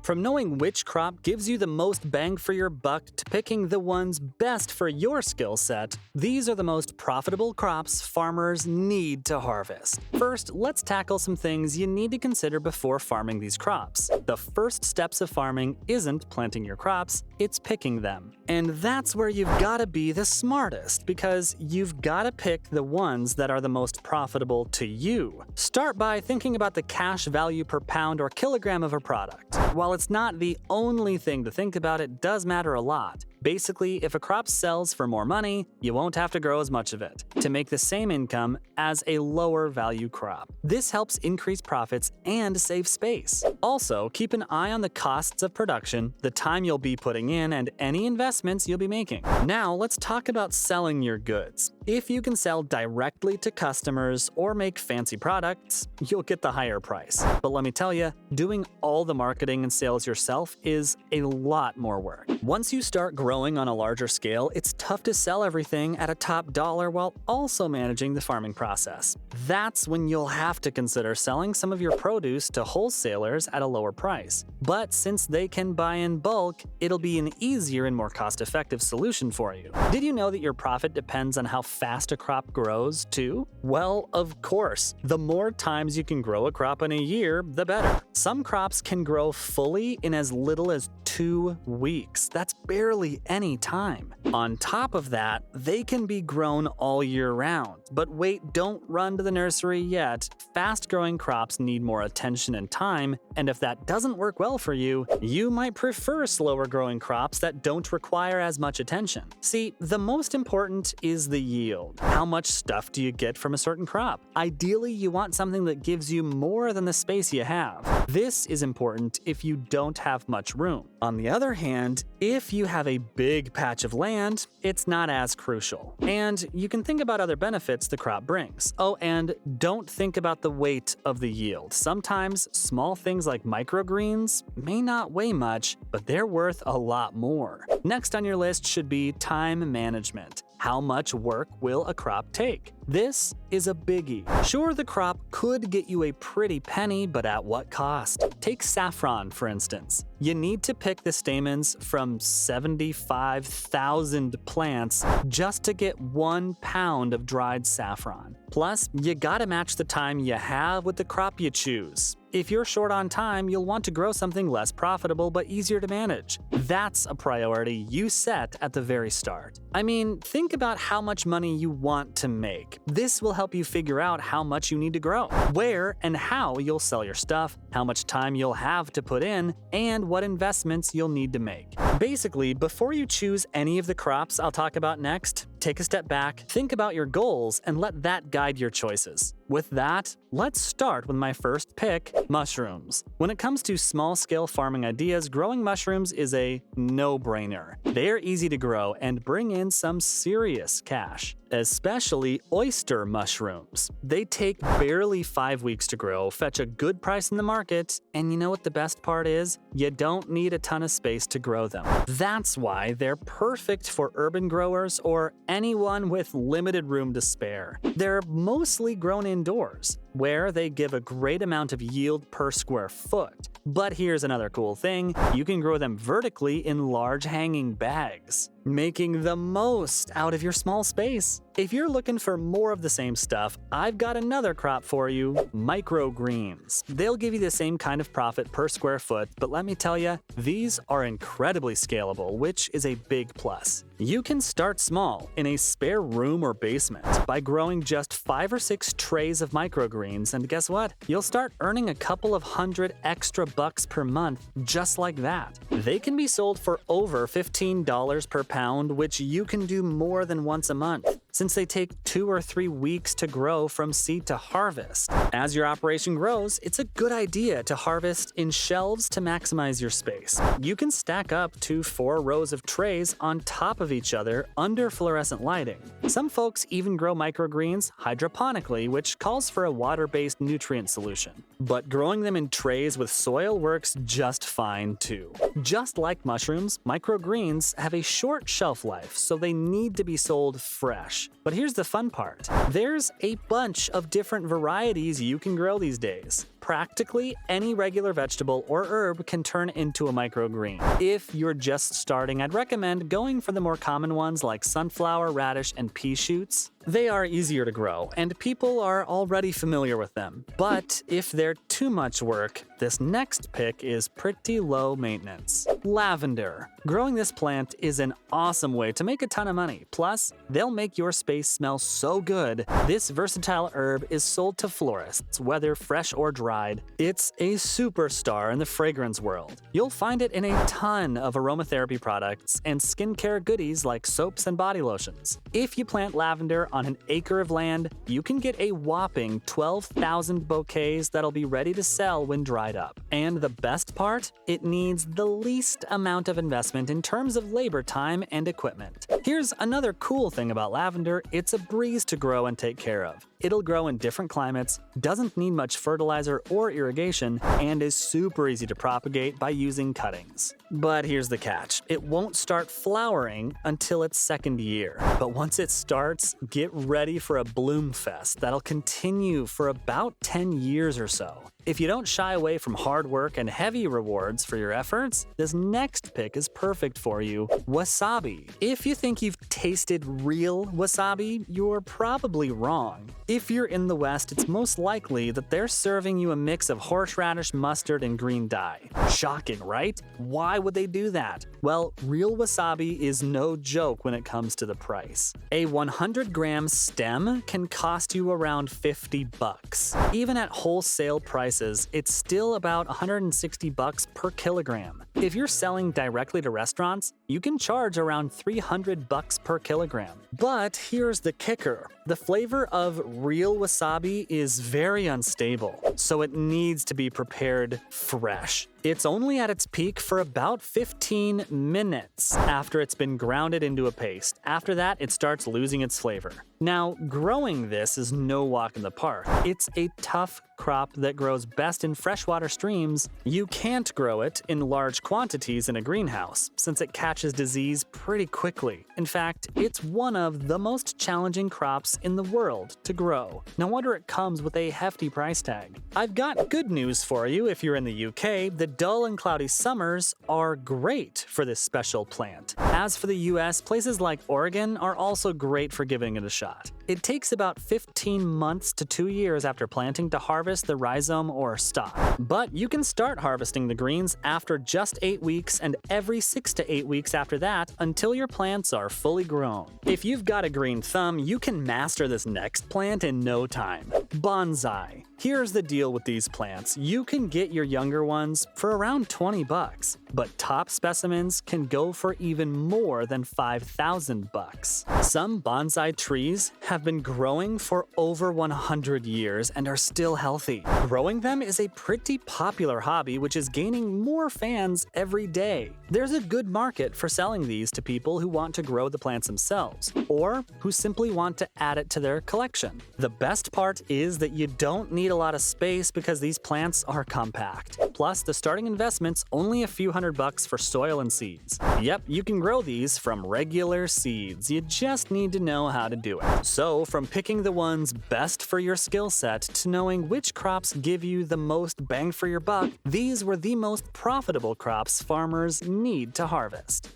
From knowing which crop gives you the most bang for your buck to picking the ones best for your skill set, these are the most profitable crops farmers need to harvest. First, let's tackle some things you need to consider before farming these crops. The first steps of farming isn't planting your crops, it's picking them. And that's where you've gotta be the smartest, because you've gotta pick the ones that are the most profitable to you. Start by thinking about the cash value per pound or kilogram of a product. While it's not the only thing to think about, it does matter a lot. Basically, if a crop sells for more money, you won't have to grow as much of it to make the same income as a lower value crop. This helps increase profits and save space. Also, keep an eye on the costs of production, the time you'll be putting in, and any investments you'll be making. Now, let's talk about selling your goods. If you can sell directly to customers or make fancy products, you'll get the higher price. But let me tell you, doing all the marketing and sales yourself is a lot more work. Once you start growing on a larger scale, it's tough to sell everything at a top dollar while also managing the farming process. That's when you'll have to consider selling some of your produce to wholesalers at a lower price. But since they can buy in bulk, it'll be an easier and more cost-effective solution for you. Did you know that your profit depends on how fast a crop grows, too? Well, of course. The more times you can grow a crop in a year, the better. Some crops can grow fully in as little as 2 weeks. That's barely any time. On top of that, they can be grown all year round. But wait, don't run to the nursery yet. Fast-growing crops need more attention and time, and if that doesn't work well for you, you might prefer slower-growing crops that don't require as much attention. See, the most important is the yield. How much stuff do you get from a certain crop? Ideally, you want something that gives you more than the space you have. This is important if you don't have much room. On the other hand, if you have a big patch of land, it's not as crucial. And you can think about other benefits the crop brings. Oh, and don't think about the weight of the yield. Sometimes small things like microgreens may not weigh much, but they're worth a lot more. Next on your list should be time management. How much work will a crop take? This is a biggie. Sure, the crop could get you a pretty penny, but at what cost? Take saffron, for instance. You need to pick the stamens from 75,000 plants just to get 1 pound of dried saffron. Plus, you gotta match the time you have with the crop you choose. If you're short on time, you'll want to grow something less profitable but easier to manage. That's a priority you set at the very start. I mean, think about how much money you want to make. This will help you figure out how much you need to grow, where and how you'll sell your stuff, how much time you'll have to put in, and what investments you'll need to make. Basically, before you choose any of the crops I'll talk about next, take a step back, think about your goals, and let that guide your choices. With that, let's start with my first pick, mushrooms. When it comes to small-scale farming ideas, growing mushrooms is a no-brainer. They're easy to grow and bring in some serious cash, especially oyster mushrooms. They take barely 5 weeks to grow, fetch a good price in the market, and you know what the best part is? You don't need a ton of space to grow them. That's why they're perfect for urban growers or anyone with limited room to spare. They're mostly grown indoors, where they give a great amount of yield per square foot. But here's another cool thing, you can grow them vertically in large hanging bags, making the most out of your small space. If you're looking for more of the same stuff, I've got another crop for you, microgreens. They'll give you the same kind of profit per square foot, but let me tell you, these are incredibly scalable, which is a big plus. You can start small, in a spare room or basement, by growing just 5 or 6 trays of microgreens, and guess what? You'll start earning a couple of $100 extra per month just like that. They can be sold for over $15 per pound, which you can do more than once a month, since they take 2 or 3 weeks to grow from seed to harvest. As your operation grows, it's a good idea to harvest in shelves to maximize your space. You can stack up to 4 rows of trays on top of each other under fluorescent lighting. Some folks even grow microgreens hydroponically, which calls for a water-based nutrient solution. But growing them in trays with soil works just fine too. Just like mushrooms, microgreens have a short shelf life, so they need to be sold fresh. But here's the fun part. There's a bunch of different varieties you can grow these days. practically any regular vegetable or herb can turn into a microgreen. If you're just starting, I'd recommend going for the more common ones like sunflower, radish, and pea shoots. They are easier to grow, and people are already familiar with them. But if they're too much work, this next pick is pretty low maintenance. Lavender. Growing this plant is an awesome way to make a ton of money. Plus, they'll make your space smell so good. This versatile herb is sold to florists, whether fresh or dried. It's a superstar in the fragrance world. You'll find it in a ton of aromatherapy products and skincare goodies like soaps and body lotions. If you plant lavender on an acre of land, you can get a whopping 12,000 bouquets that'll be ready to sell when dried up. And the best part? It needs the least amount of investment in terms of labor time and equipment. Here's another cool thing about lavender: it's a breeze to grow and take care of. It'll grow in different climates, doesn't need much fertilizer or irrigation, and is super easy to propagate by using cuttings. But here's the catch: it won't start flowering until its second year. But once it starts, get ready for a bloom fest that'll continue for about 10 years or so. If you don't shy away from hard work and heavy rewards for your efforts, this next pick is perfect for you: wasabi. If you think you've tasted real wasabi, you're probably wrong. If you're in the West, it's most likely that they're serving you a mix of horseradish, mustard, and green dye. Shocking, right? Why would they do that? Well, real wasabi is no joke when it comes to the price. A 100-gram stem can cost you around $50. Even at wholesale prices, it's still about $160 per kilogram. If you're selling directly to restaurants, you can charge around $300 per kilogram. But here's the kicker: the flavor of real wasabi is very unstable, so it needs to be prepared fresh. It's only at its peak for about 15 minutes after it's been grounded into a paste. After that, it starts losing its flavor. Now, growing this is no walk in the park. It's a tough crop that grows best in freshwater streams. You can't grow it in large quantities in a greenhouse, since it catches disease pretty quickly. In fact, it's one of the most challenging crops in the world to grow. No wonder it comes with a hefty price tag. I've got good news for you if you're in the UK. The dull and cloudy summers are great for this special plant. As for the US, places like Oregon are also great for giving it a shot. It takes about 15 months to 2 years after planting to harvest the rhizome or stalk. But you can start harvesting the greens after just 8 weeks and every 6 to 8 weeks after that until your plants are fully grown. If you've got a green thumb, you can master this next plant in no time. Bonsai. Here's the deal with these plants: you can get your younger ones for around $20, but top specimens can go for even more than $5,000. Some bonsai trees have been growing for over 100 years and are still healthy. Growing them is a pretty popular hobby, which is gaining more fans every day. There's a good market for selling these to people who want to grow the plants themselves, or who simply want to add it to their collection. The best part is that you don't need a lot of space because these plants are compact. Plus, the starting investment's only a few $100 for soil and seeds. Yep, you can grow these from regular seeds. You just need to know how to do it. So, from picking the ones best for your skill set to knowing which crops give you the most bang for your buck, these were the most profitable crops farmers need to harvest.